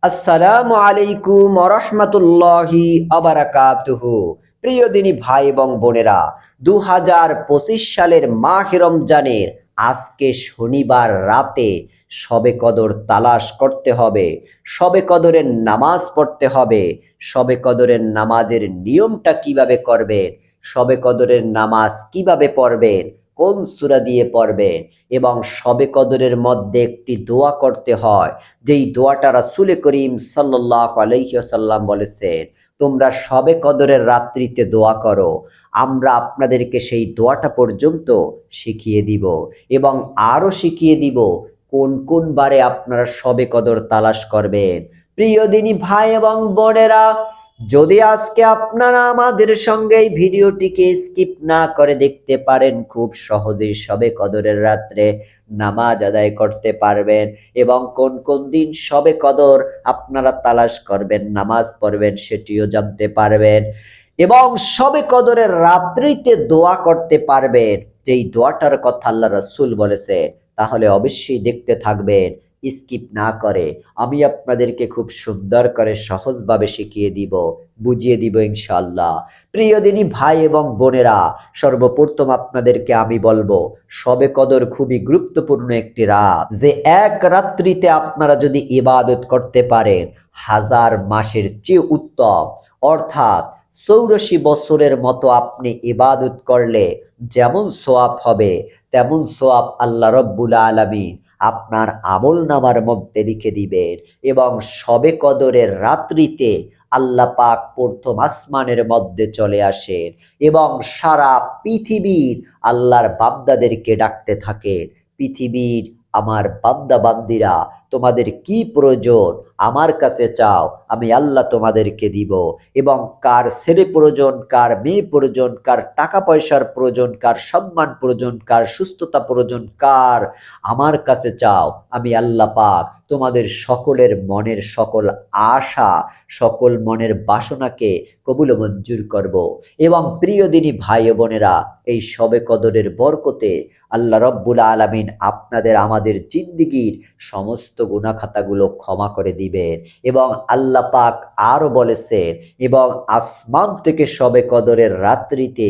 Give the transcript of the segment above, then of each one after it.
আসসালামু আলাইকুম ওয়া রাহমাতুল্লাহি ওয়া বারাকাতুহু। প্রিয় দিনী ভাই এবং বোনেরা, ২০২৫ সালের মাহে রমজানের আজকে শনিবার রাতে শবে কদর তালাশ করতে হবে। শবে কদরের নামাজ পড়তে হবে। শবে কদরের নামাজের নিয়মটা কিভাবে করবেন, শবে কদরের নামাজ কিভাবে পড়বেন, কোন সূরা দিয়ে পড়বেন, এবং শবে কদরের মধ্যে একটি দোয়া করতে হয়, যেই দোয়াটা রাসূল করিম সাল্লাল্লাহু আলাইহি ওয়াসাল্লাম বলেছেন, তোমরা শবে কদরের রাত্রিতে দোয়া করো। আমরা আপনাদেরকে সেই দোয়াটা পর্যন্ত শিখিয়ে দিব এবং আরও শিখিয়ে দিব কোন কোন বারে আপনারা শবে কদর তালাশ করবেন। প্রিয় দিনী ভাই এবং বোনেরা, যদি আজকে আপনারা আমাদের সঙ্গে এই ভিডিওটিকে স্কিপ না করে দেখতে পারেন, খুব সহজেই শবে কদরের রাত্রে নামাজ আদায় করতে পারবেন এবং কোন কোন দিন শবে কদর আপনারা তালাশ করবেন, নামাজ পড়বেন, সেটিও জানতে পারবেন এবং শবে কদরের রাত্রিতে দোয়া করতে পারবেন, যেই দোয়াটার কথা আল্লাহ রাসূল বলেছে। তাহলে অবশ্যই দেখতে থাকবেন, স্কিপ না করে। আমি আপনাদেরকে খুব সুন্দর করে সহজভাবে শিখিয়ে দিব, বুঝিয়ে দিব ইনশাআল্লাহ। প্রিয় দিনী ভাই এবং বোনেরা, সর্বপ্রথম আপনাদেরকে আমি বলবো, শবে কদর খুবই গুরুত্বপূর্ণ একটি রাত, যে এক রাত্রিতে আপনারা যদি ইবাদত করতে পারেন হাজার মাসের চেয়ে উত্তম। অর্থাৎ ৮৪ বছরের মতো আপনি ইবাদত করলে যেমন সওয়াব হবে, তেমন সওয়াব আল্লাহ রব্বুল আলামিন আপনার আমলনামার মধ্যে লিখে দিবেন। এবং শবে কদরের রাত্রিতে আল্লাহ পাক প্রথম আসমানের মধ্যে চলে আসেন এবং সারা পৃথিবীর আল্লাহর বান্দাদেরকে ডাকতে থাকেন, পৃথিবীর আমার বান্দা বান্দিরা, তোমাদের কি প্রয়োজন আমার কাছে চাও, আমি আল্লাহ তোমাদেরকে দিব। এবং কার ছেলে প্রয়োজন, কার মেয়ে প্রয়োজন, কার টাকা পয়সার প্রয়োজন, কার সম্মান প্রয়োজন, কার সুস্থতা প্রয়োজন, কার আমার কাছে চাও, আমি আল্লাহ পাক তোমাদের সকলের মনের সকল আশা, সকল মনের বাসনাকে কবুল মঞ্জুর করব। এবং প্রিয় দিনী ভাই বোনেরা, এই শবে কদরের বরকতে আল্লাহ রব্বুল আলামিন আপনাদের আমাদের জিন্দেগীর সমস্ত গুনাহ খাতাগুলো ক্ষমা করে দিবেন। এবং আল্লাহ পাক আরও বলেছেন, এবং আসমান থেকে শবে কদরের রাত্রিতে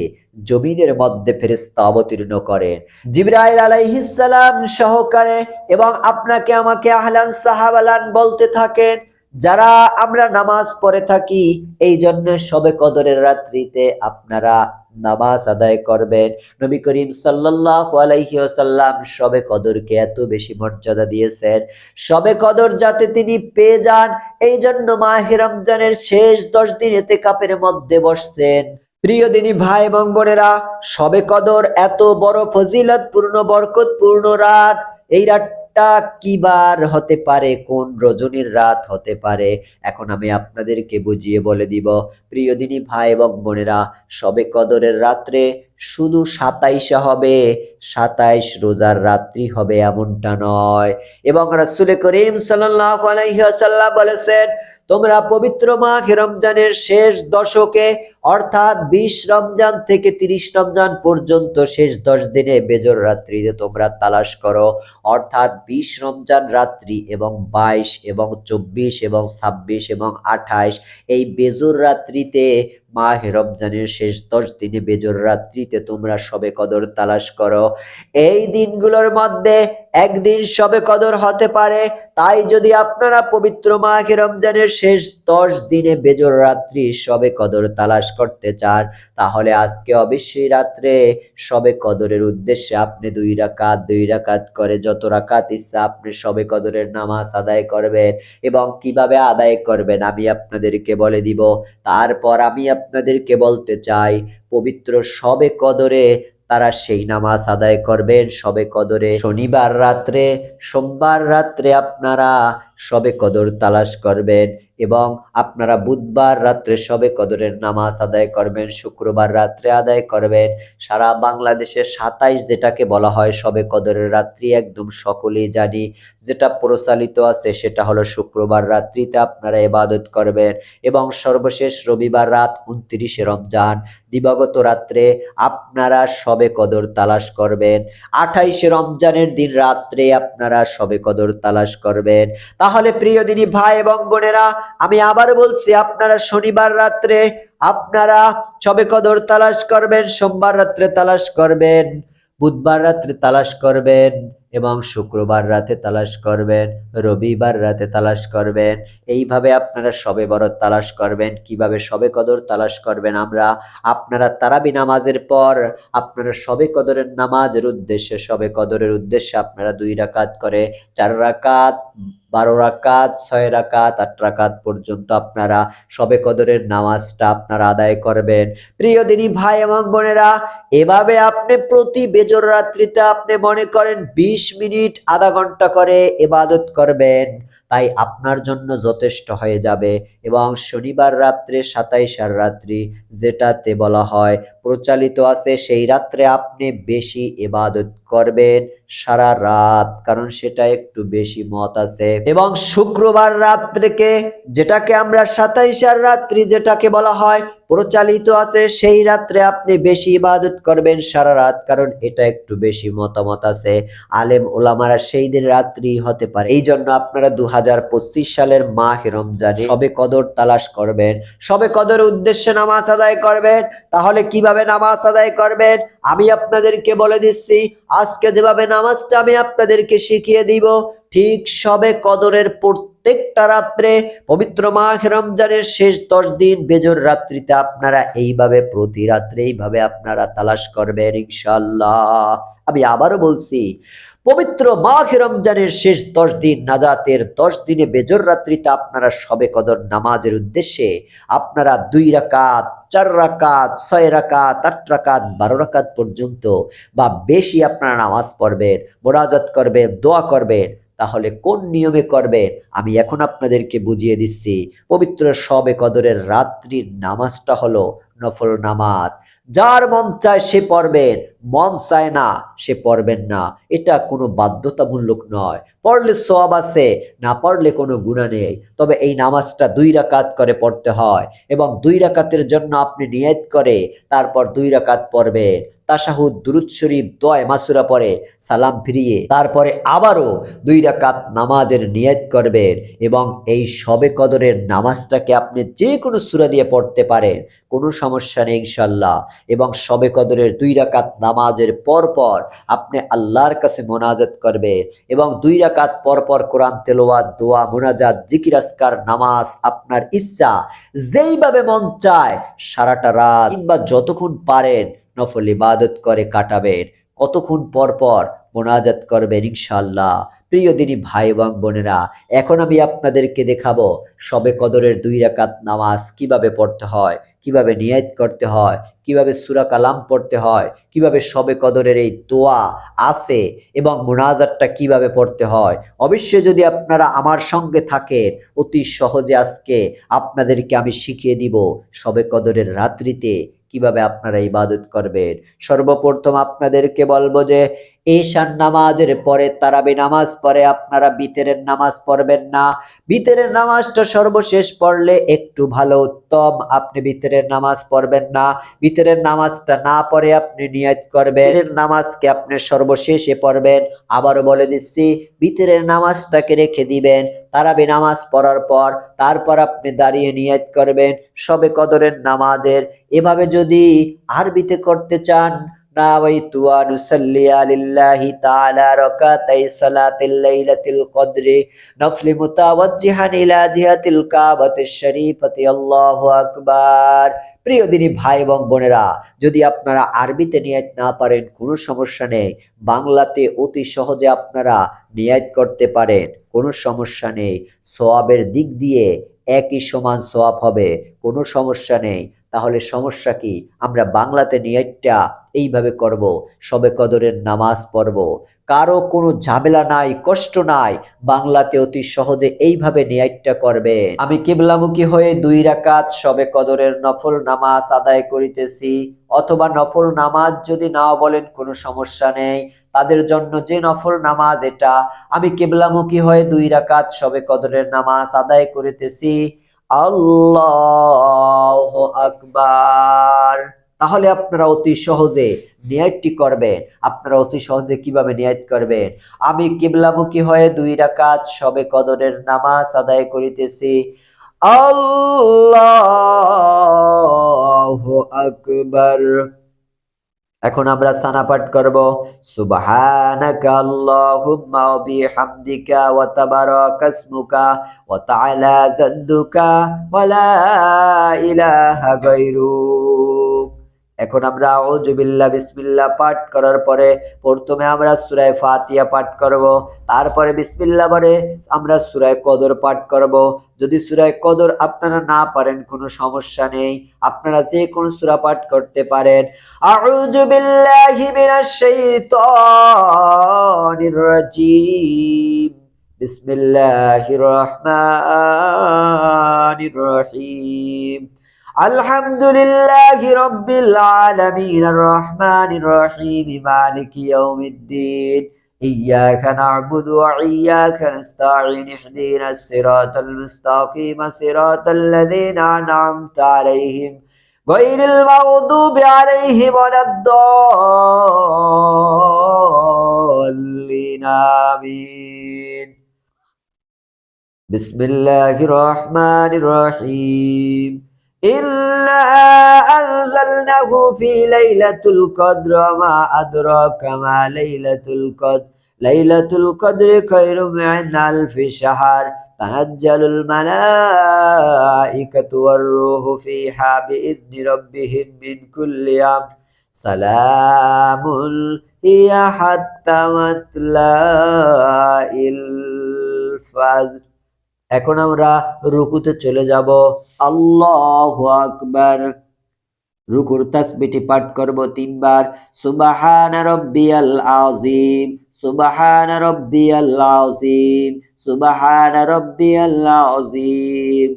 জমিনের মধ্যে ফেরেশতা অবতীর্ণ করেন জিবরাইল আলাইহিস সালাম সহকারে, এবং আপনাকে আমাকে আহলান সাহাবালান বলতে থাকেন, যারা আমরা নামাজ পড়ে থাকি, এই জন্য শবে কদরের রাত্রিতে আপনারা নামাজ আদায় করবেন। নবী করিম সাল্লাল্লাহু আলাইহি ওয়াসাল্লাম শবে কদরকে এত বেশি মর্যাদা দিয়েছেন, শবে কদর যাতে তিনি পেয়ে যান, এই জন্য মাহে রমজানের শেষ 10 দিন ইতিকাফের মধ্যে বসছেন। প্রিয় দিনী ভাই এবং বোনেরা, শবে কদর এত বড় ফজিলতপূর্ণ বরকতপূর্ণ রাত, এই রাতটা কি বার হতে পারে, কোন রজনীর রাত হতে পারে, এখন আমি আপনাদেরকে বুঝিয়ে বলে দিব। প্রিয় দিনী ভাই এবং বোনেরা, শবে কদরের রাত্রে শুধু ২৭ হবে, ২৭ রোজার রাত্রি হবে এমনটা নয়। এবং রাসূল করিম সাল্লাল্লাহু আলাইহি ওয়াসাল্লাম বলেছেন, তোমরা পবিত্র মাহে রমজানের শেষ দশকে, অর্থাৎ ২০ রমজান থেকে ৩০ রমজান পর্যন্ত শেষ 10 দিনে বেজর রাত্রিতে তোমরা তালাশ করো। অর্থাৎ ২০ রমজান রাত্রি এবং ২২ এবং ২৪ এবং ২৬ এবং ২৮, এই বেজর রাত্রিতে মাহে রমজানের শেষ 10 দিনে বেজর রাত্রিতে তোমরা শবে কদর তালাশ করো। এই দিনগুলোর মধ্যে একদিন শবে কদর হতে পারে, তাই যদি আপনারা পবিত্র মাহে রমজানের শেষ 10 দিনে বেজর রাত্রি শবে কদর তালাশ করতে চান, তাহলে আজকে অবশ্যই রাত্রে শবে কদরের উদ্দেশ্যে আপনি 2 রাকাত করে যত রাকাত ইচ্ছা আপনি শবে কদরের নামাজ আদায় করবেন। এবং কিভাবে আদায় করবেন আমি আপনাদেরকে বলে দিব। তারপর আমি আপনাদেরকে বলতে চাই, পবিত্র শবে কদরে তারা সেই নামাজ আদায় করবেন। শবে কদরে শনিবার রাত্রে, সোমবার রাত্রে আপনারা শবে কদর তালাশ করবেন এবং আপনারা বুধবার রাত্রে শবে কদরের নামাজ আদায় করবেন, শুক্রবার রাত্রে আদায় করবেন। সারা বাংলাদেশে ২৭ যেটাকে বলা হয় শবে কদরের রাত্রি, একদম সকলেই জানি, যেটা প্রচলিত আছে সেটা হলো শুক্রবার রাত্রিতে আপনারা ইবাদত করবেন। এবং সর্বশেষ রবিবার রাত ২৯ রমজান দিবাগত রাত্রে আপনারা শবে কদর তালাশ করবেন। ২৮ রমজানের দিন রাত্রে আপনারা শবে কদর তালাশ করবেন। তাহলে প্রিয় দিনী ভাই এবং বোনেরা, আমি আবার বলছি, আপনারা শনিবার রাত্রে আপনারা শবে কদর তালাশ করবেন, সোমবার রাত্রে তালাশ করবেন, বুধবার রাত্রে তালাশ করবেন এবং শুক্রবার রাতে তালাশ করবেন, রবিবার রাতে তালাশ করবেন। এইভাবে আপনারা শবে বরাত তালাশ করবেন। কিভাবে শবে কদর তালাশ করবেন? আপনারা তারাবি নামাজের পর আপনারা শবে কদরের নামাজের উদ্দেশ্যে, শবে কদরের উদ্দেশ্যে আপনারা 2 রাকাত করে 4 রাকাত, 12 রাকাত, 6 রাকাত, 8 রাকাত পর্যন্ত আপনারা শবে কদরের নামাজটা আপনারা আদায় করবেন। প্রিয় দিনী ভাই এবং বোনেরা, এভাবে আপনি প্রতি বেজর রাত্রিতে আপনি মনে করেন 20 মিনিট, আধা ঘন্টা করে ইবাদত করবেন, তাই আপনার জন্য যথেষ্ট হয়ে যাবে। এবং শনিবার রাত্রে 27 রাত্রি যেটাতে বলা হয় প্রচলিত আছে, সেই রাত্রে আপনি বেশি ইবাদত করবেন সারা রাত, কারণ সেটা একটু বেশি মত আছে। এবং শুক্রবার রাত্রিকে, যেটাকে আমরা 27 রাত্রি যেটাকে বলা হয় প্রচলিত আছে, সেই রাত্রে আপনি বেশি ইবাদত করবেন সারা রাত, কারণ এটা একটু বেশি মতামত আছে। আলেম ওলামারা সেই দিন রাত্রি হতে পারে। এই জন্য আপনারা 2025 সালের মাহে রমজানে শবে কদর তালাশ করবেন, শবে কদর উদ্দেশ্যে নামাজ আদায় করবেন। তাহলে কিভাবে নামাজ আদায় করবেন আমি আপনাদেরকে বলে দিচ্ছি। আজকে যেভাবে নামাজটা আমি আপনাদেরকে শিখিয়ে দিব, ঠিক শবে কদরের প্রত্যেকটা রাত্রে, পবিত্র মাহে রমজানের শেষ 10 দিন বেজর রাত্রিতে আপনারা এইভাবে প্রতি রাত্রে এইভাবে আপনারা তালাশ করবেন ইনশাআল্লাহ। আমি আবারও বলছি, পবিত্র মাহে রমজানের শেষ 10 দিন, নাজাতের 10 দিনে বেজর রাত্রিতে আপনারা শবে কদর নামাজের উদ্দেশ্যে আপনারা 2 রাকাত, 4 রাকাত, 6 রাকাত, 8 রাকাত, 12 রাকাত পর্যন্ত বা বেশি আপনারা নামাজ পড়বেন, মোনাজাত করবেন, দোয়া করবেন। তাহলে কোন নিয়মে করবেন আমি এখন আপনাদেরকে বুঝিয়ে দিচ্ছি। পবিত্র শবে কদরের রাত্রির নামাজটা হলো নফল নামাজ। যার মন চায় সে পড়বেন, মন চায় না সে পড়বেন না। এটা কোনো বাধ্যতামূলক নয়। পড়লে সওয়াব আছে, না পড়লে কোনো গুনাহ নেই। তবে এই নামাজটা 2 রাকাত করে পড়তে হয় এবং 2 রাকাতের জন্য আপনি নিয়ত করে তারপর 2 রাকাত পড়বেন। তাশাহুদ, দুরূদ শরীফ, দোয়া মাসুরা পড়ে সালাম ফিরিয়ে তারপরে আবারও 2 রাকাত নামাজের নিয়ত করবেন। এবং এই শবে কদরের নামাজটাকে আপনি যে কোনো সূরা দিয়ে পড়তে পারেন, কোনো সমস্যা নেই ইনশাআল্লাহ। এবং শবে কদরের 2 রাকাত নামাজের পর আপনি আল্লাহর কাছে মোনাজাত করবেন এবং 2 রাকাত পর কোরআন তেলাওয়াত, দোয়া, মোনাজাত, জিকির, আজকার, নামাজ আপনার ইচ্ছা যেইভাবে মন চায় সারাটা রাত কিংবা যতক্ষণ পারেন নফল ইবাদত করে কাটাবেন। কতক্ষণ পর মোনাজাত করবেন ইনশাআল্লাহ। প্রিয় দিনী ভাই এবং বোনেরা, এখন আমি আপনাদেরকে দেখাবো শবে কদরের 2 রাকাত নামাজ কিভাবে পড়তে হয়, কিভাবে নিয়ত করতে হয়, কিভাবে সূরা কালাম পড়তে হয়, কিভাবে শবে কদরের এই দোয়া আছে এবং মোনাজাতটা কিভাবে পড়তে হয়। অবশ্যই যদি আপনারা আমার সঙ্গে থাকেন, অতি সহজে আজকে আপনাদেরকে আমি শিখিয়ে দিব শবে কদরের রাত্রিতে কিভাবে আপনারা ইবাদত করবেন। সর্বপ্রথম আপনাদেরকে বলবো যে ঈশার নামাজের পরে তারাবি নামাজ পড়ে আপনারা বিতরের নামাজ পড়বেন না। বিতরের নামাজটা সর্বশেষ পড়লে একটু ভালো, উত্তম। আপনি বিতরের নামাজ পড়বেন না। বিতরের নামাজটা না পড়ে আপনি নিয়ত করবেন নামাজকে আপনি সর্বশেষে পড়বেন। আবারও বলে দিচ্ছি, বিতরের নামাজটাকে রেখে দিবেন তারাবি নামাজ পড়ার পর, তারপর আপনি দাঁড়িয়ে নিয়ত করবেন শবে কদরের নামাজের। এভাবে যদি আরবিতে করতে চান, নাওয়াইতু আন উসাল্লিয়া লিল্লাহি তাআলা রাকাতাই সালাতিল লাইলাতিল কদরি নফলি মুতাওয়াজ্জিহান ইলা জিহাতিল কাবাতিশ শরীফাতি, আল্লাহু আকবার। প্রিয় দিনী ভাই এবং বোনেরা, যদি আপনারা আরবিতে নিয়ত না পারেন কোনো সমস্যা নেই, বাংলাতে অতি সহজে আপনারা নিয়ত করতে পারেন, কোনো সমস্যা নেই। সওয়াবের দিক দিয়ে একই সমান সওয়াব হবে, কোনো সমস্যা নেই। তাহলে সমস্যা কি? আমরা বাংলাতে নিয়তটা এইভাবে করব, শবে কদরের নামাজ পড়ব, কারো কোনো ঝামেলা নাই, কষ্ট নাই। বাংলাতে অতি সহজে এইভাবে নিয়তটা করবেন। আমি কিবলামুখী হয়ে 2 রাকাত শবে কদরের নফল নামাজ আদায় করিতেছি, অথবা নফল নামাজ যদি নাও বলেন কোনো সমস্যা নেই। তাদের জন্য যে নফল নামাজ এটা, আমি কিবলামুখী হয়ে 2 রাকাত শবে কদরের নামাজ আদায় করিতেছি। আল্লাহু আকবার। তাহলে আপনারা অতি সহজে নিয়তটি করবেন। আপনারা অতি সহজে কিভাবে নিয়ত করবেন? আমি কিবলামুখী হয়ে 2 রাকাত শবে কদরের নামাজ আদায় করিতেছি। আল্লাহু আকবার। এখন আমরা সানা পাঠ করব। সুবহানাকা আল্লাহুম্মা ওয়া বিহামদিকা ওয়া তাবারাকা ইসমুকা ওয়া তাআলা জাদ্দুকা ওয়া লা ইলাহা গায়রুক। এখন আমরা আউযু বিল্লাহ বিসমিল্লাহ পাঠ করার পরে প্রথমে আমরা সূরা ফাতিহা পাঠ করব, তারপরে বিসমিল্লাহ পরে আমরা সূরা কদর পাঠ করব। যদি সূরা কদর আপনারা না পারেন কোনো সমস্যা নেই, আপনারা যে কোনো সূরা পাঠ করতে পারেন। আউযু বিল্লাহি মিনাশ শাইতানির রাজীম। বিসমিল্লাহির রহমানির রহিম। আলহামদুলিল্লাহি রাব্বিল আলামিন আর রহমানির রহিম মালিকি ইয়াউমিদ্দিন। ইয়্যাকা না'বুদু ওয়া ইয়্যাকা নাস্তাঈন ইহদিনাস সিরাতাল মুস্তাকিম সিরাতাল লাযীনা আন'আমতা আলাইহিম গায়রিল মাগদুবি আলাইহিম ওয়ালাদ-দাল্লিন আমিন। বিসমিল্লাহির রহমানির রহিম। ইন্না আনজালনাহু ফি লাইলাতুল কদর মা আদরাকা মা লাইলাতুল কদর। লাইলাতুল কদরি খায়রুম মিন আলফি শাহর। তানাজ্জালুল মালাইকাতু ওয়ার রূহু ফিহা বিইজনি রাব্বিহিম মিন কুল্লি আমর। সালামুন হিয়া হাত্তা মাতলাইল ফাজর। এখন আমরা রুকুতে চলে যাব। আল্লাহু আকবার। রুকুর তাসবিহটি পাঠ করব 3 বার। সুবহানা রাব্বিয়াল আযীম, সুবহানা রাব্বিয়াল আযীম, সুবহানা রাব্বিয়াল আযীম।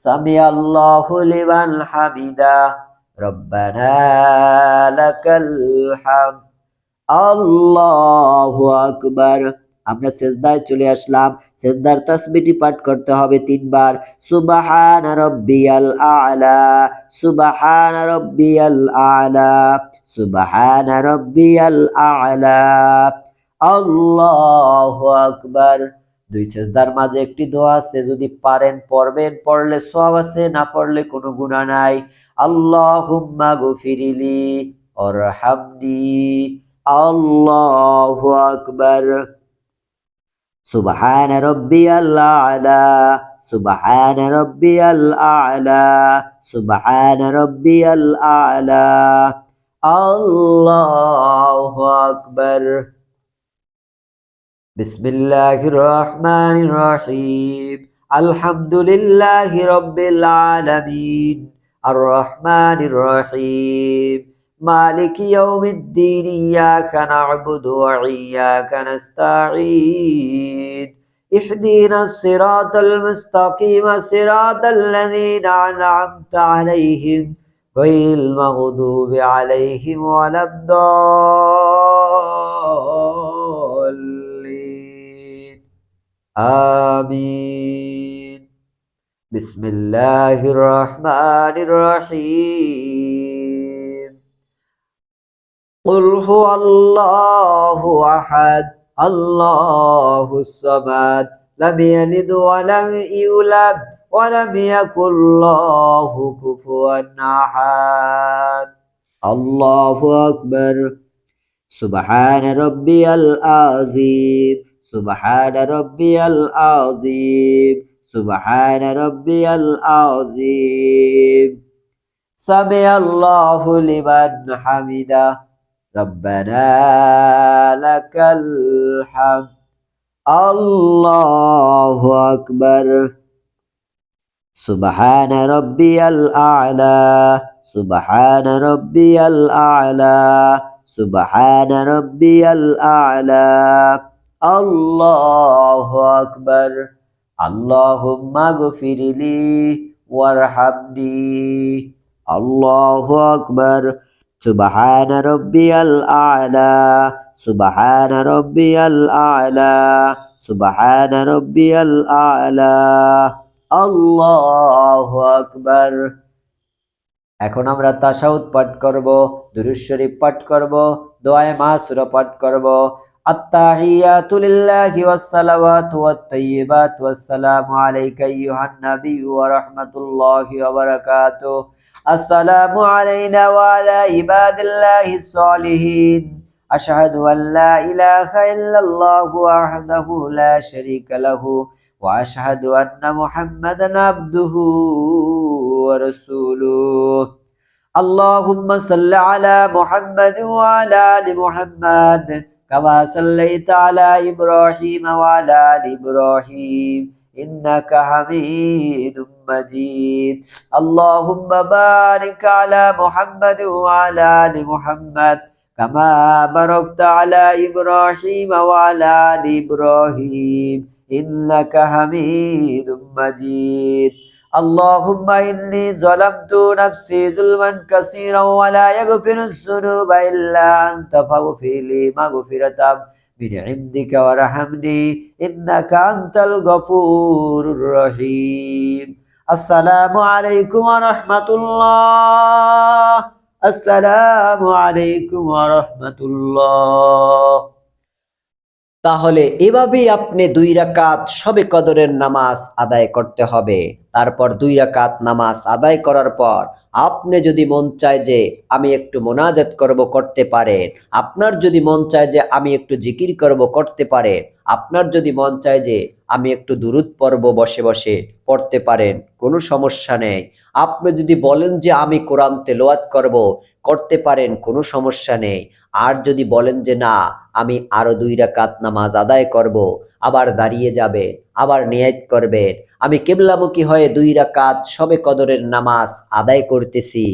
সামিআল্লাহু লিমান হামিদা, রব্বানা লাকাল হামদ। আল্লাহু আকবার। আমরা সিজদায় চলে আসলাম। সিজদার তাসবিহটি পাঠ করতে হবে 3 বার। সুবহানা রাব্বিয়াল আ'লা, সুবহানা রাব্বিয়াল আ'লা, সুবহানা রাব্বিয়াল আ'লা। আল্লাহু আকবার। 2 সিজদার মাঝে একটি দোয়া আছে, যদি পারেন পড়বেন, পড়লে সওয়াব আছে, না পড়লে কোনো গুনাহ নাই। আল্লাহুম্মা গফিরলি ওয়ারহামনি। আল্লাহু আকবার। সুবহানা রাব্বিয়াল আ'লা, সুবহানা রাব্বিয়াল আ'লা, সুবহানা রাব্বিয়াল আ'লা। আল্লাহু আকবার। বিসমিল্লাহির রহমানির রহিম। আলহামদুলিল্লাহি রাব্বিল আলামিন আর রহমানির রহিম মালিকি ইয়াউমিদ্দিন। ইয়্যাকা না'বুদু ওয়া ইয়্যাকা নাস্তাঈন ইহদিনাস সিরাতাল মুস্তাকিম সিরাতাল লাযীনা আন'আমতা আলাইহিম গায়রিল মাগদুবি আলাইহিম ওয়ালাদ-দাল্লিন আমিন। বিসমিল্লাহির রহমানির রহিম। কুল হুয়াল্লাহু আহাদ, আল্লাহুস সামাদ, লাম ইয়ালিদ ওয়া লাম ইউলাদ ওয়া লাম ইয়াকুল লাহু কুফুয়ান আহাদ। আল্লাহু আকবার। সুবহানা রাব্বিয়াল আযীম, সুবহানা রাব্বিয়াল আযীম, সুবহানা রাব্বিয়াল আযীম। সামিআল্লাহু লিমান হামিদা, রব্বানা লাকাল হামদ। আল্লাহু আকবার। সুবহানা রাব্বিয়াল আ'লা, সুবহানা রাব্বিয়াল আ'লা, সুবহানা রাব্বিয়াল আ'লা। আল্লাহু আকবার। আল্লাহুম্মা গফিরলি ওয়ারহামনি। আল্লাহু আকবার। সুবহানা রাব্বিয়াল আ'লা, সুবহানা রাব্বিয়াল আ'লা, সুবহানা রাব্বিয়াল আ'লা। আল্লাহু আকবার। এখন আমরা তাশাহুদ পাঠ করব, দুরূদ শরীফ পাঠ করব, দোয়ায়ে মাসুরা পাঠ করব। আত্তাহিয়াতু লিল্লাহি ওয়াস সালাওয়াতু ওয়াত তাইয়্যিবাতু ওয়াসসালামু আলাইকা আইয়ুহান নাবিয়্যু ওয়া রাহমাতুল্লাহি ওয়া বারাকাতুহু। আসসালামু আলাইনা ওয়া আলা ইবাদিল্লাহিস সলিহিন। আশহাদু আল লা ইলাহা ইল্লাল্লাহু ওয়াহদাহু লা শারীকা লাহু ওয়া আশহাদু আন্না মুহাম্মাদান আবদুহু ওয়া রাসূলুহু। اللهم صل على محمد وعلى آل محمد كما صليت على إبراهيم وعلى آل إبراهيم إنك حميد مجيد. اللهم بارك على محمد وعلى آل محمد كما باركت على إبراهيم وعلى آل إبراهيم إنك حميد مجيد. اللهم إني ظلمت نفسي ظلما كثيرا ولا يغفر الذنوب إلا أنت فاغفر لي مغفرة من عندك وارحمني إنك أنت الغفور الرحيم. السلام عليكم ورحمة الله. السلام عليكم ورحمة الله. তাহলে এভাবেই আপনি 2 রাকাত শবে কদরের নামাজ আদায় করতে হবে। তারপর 2 রাকাত নামাজ আদায় করার পর আপনি যদি মন চায় যে আমি একটু মোনাজাত করব, করতে পারেন। আপনার যদি মন চায় যে আমি একটু জিকির করব, করতে পারেন। আপনার যদি মন চায় যে আমি একটু দুরূদ পড়ব, বসে বসে পড়তে পারেন, কোনো সমস্যা নেই। আপনি যদি বলেন যে আমি কোরআন তেলাওয়াত করব, করতে পারেন, কোনো সমস্যা নেই। আর যদি বলেন যে না আমি আরো 2 রাকাত নামাজ আদায় করব, আবার দাঁড়িয়ে যাবেন, আবার নিয়ত করবেন আমি কিবলামুখী হয়ে 2 রাকাত শবে কদরের নামাজ আদায় করতেছি,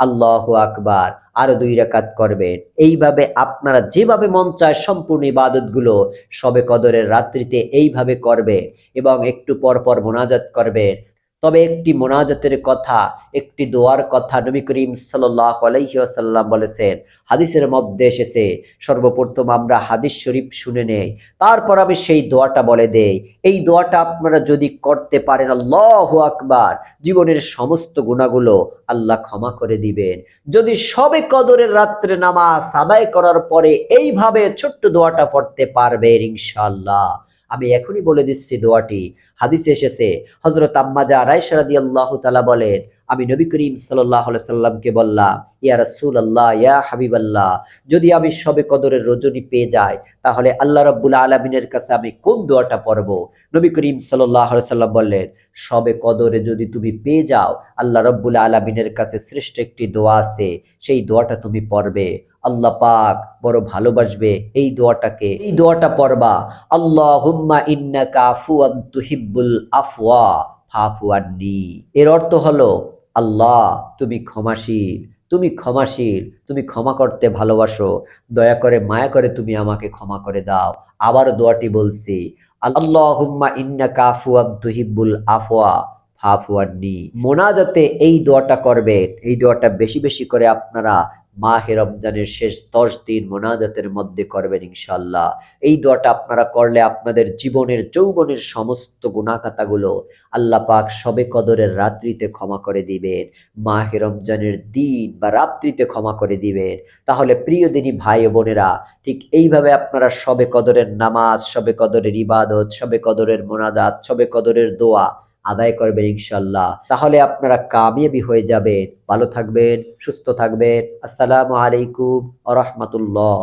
আল্লাহু আকবার, আরো 2 রাকাত করবেন। এইভাবে আপনারা যেভাবে মন চায় সম্পূর্ণ ইবাদতগুলো শবে কদরের রাত্রিতে এইভাবে করবেন এবং একটু পর পর মোনাজাত করবেন। তবে একটি মোনাজাতের কথা, একটি দোয়ার কথা নবী করিম সাল্লাল্লাহু আলাইহি ওয়াসাল্লাম বলেছেন, হাদিসের মধ্যে এসেছে। সর্বপ্রথম আমরা হাদিস শরীফ শুনে নেই, তারপর আমি সেই দোয়াটা বলে দেই। এই দোয়াটা আপনারা যদি করতে পারেন, আল্লাহু আকবার, জীবনের সমস্ত গুনাহগুলো আল্লাহ ক্ষমা করে দিবেন। যদি শবে কদরের রাত্রে নামাজ আদায় করার পরে এইভাবে ছোট্ট দোয়াটা পড়তে পারবেন ইনশাআল্লাহ। আমি এখনই বলে দিচ্ছি দোয়াটি, হাদিসে এসেছে। হযরত আম্মা জান আয়েশা রাদিয়াল্লাহু তাআলা বলেন, আমি নবী করিম সাল্লাল্লাহু আলাইহি সাল্লামকে বললাম, ইয়া রাসূলুল্লাহ, ইয়া হাবিবাল্লাহ, যদি আমি শবে কদরের রজনী পেয়ে যাই তাহলে আল্লাহ রাব্বুল আলামিনের কাছে আমি কোন দোয়াটা পড়ব? নবী করিম সাল্লাল্লাহু আলাইহি সাল্লাম বললেন, শবে কদরে যদি তুমি পেয়ে যাও আল্লাহ রাব্বুল আলামিনের কাছে শ্রেষ্ঠ একটি দোয়া আছে, সেই দোয়াটা তুমি পড়বে। আল্লাহ পাক বড় ভালোবাসবে এই দোয়াটাকে। এই দোয়াটা পড়বা, আল্লাহুম্মা ইন্নাকা আফুওয়ান তুহিব্বুল আফওয়া ফাফু আন্নি। এর অর্থ হলো, আল্লাহ তুমি ক্ষমাশীল, তুমি ক্ষমাশীল, তুমি ক্ষমা করতে ভালোবাসো, দয়া করে মায়া করে তুমি আমাকে ক্ষমা করে দাও। আবার দোয়াটি বলছি, আল্লাহুম্মা ইন্নাকা আফুওয়ান তুহিব্বুল আফওয়া ফাফু আন্নি। মোনাজাতে এই দোয়াটা করবেন। এই দোয়াটা বেশি বেশি করে আপনারা মাহে রমজানের শেষ 10 দিন মোনাজাতের মধ্যে করবেন ইনশাআল্লাহ। এই দোয়াটা আপনারা করলে আপনাদের জীবনের যৌবনের সমস্ত গুনাহ খাতাগুলো আল্লাহ পাক শবে কদরের রাত্রিতে ক্ষমা করে দিবেন, মাহে রমজানের দিন বা রাত্রিতে ক্ষমা করে দিবেন। তাহলে প্রিয় দিনী ভাই ও বোনেরা, ঠিক এইভাবে আপনারা শবে কদরের নামাজ, শবে কদরের ইবাদত, শবে কদরের মোনাজাত, শবে কদরের দোয়া আদায় করবেন ইনশাআল্লাহ। তাহলে আপনারা কামিয়াবি হয়ে যাবেন। ভালো থাকবেন, সুস্থ থাকবেন। আসসালামু আলাইকুম ওয়া রাহমাতুল্লাহ।